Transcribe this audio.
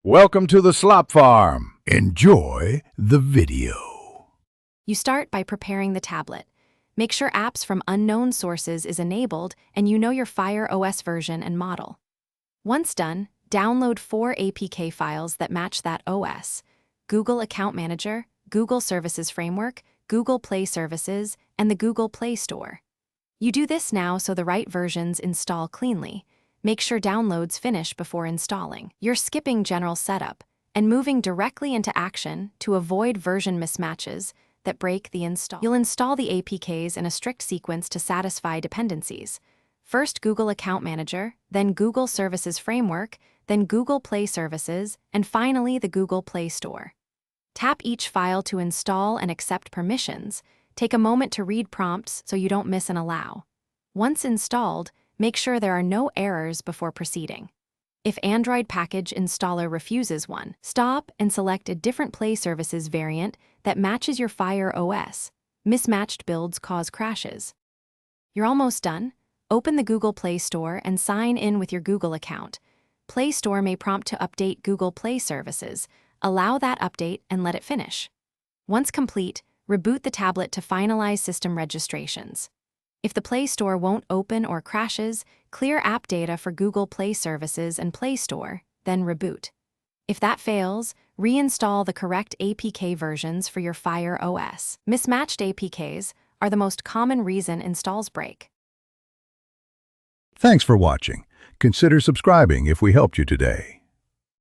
Welcome to the Slop Farm. Enjoy the video. You start by preparing the tablet. Make sure apps from unknown sources is enabled and you know your Fire OS version and model. Once done, download 4 APK files that match that OS: Google Account Manager, Google Services Framework, Google Play Services, and the Google Play Store. You do this now so the right versions install cleanly. Make sure downloads finish before installing. You're skipping general setup and moving directly into action to avoid version mismatches that break the install. You'll install the APKs in a strict sequence to satisfy dependencies. First Google Account Manager, then Google Services Framework, then Google Play Services, and finally the Google Play Store. Tap each file to install and accept permissions. Take a moment to read prompts so you don't miss an allow. Once installed, make sure there are no errors before proceeding. If Android Package Installer refuses one, stop and select a different Play Services variant that matches your Fire OS. Mismatched builds cause crashes. You're almost done. Open the Google Play Store and sign in with your Google account. Play Store may prompt to update Google Play Services. Allow that update and let it finish. Once complete, reboot the tablet to finalize system registrations. If the Play Store won't open or crashes, clear app data for Google Play Services and Play Store, then reboot. If that fails, reinstall the correct APK versions for your Fire OS. Mismatched APKs are the most common reason installs break. Thanks for watching. Consider subscribing if we helped you today.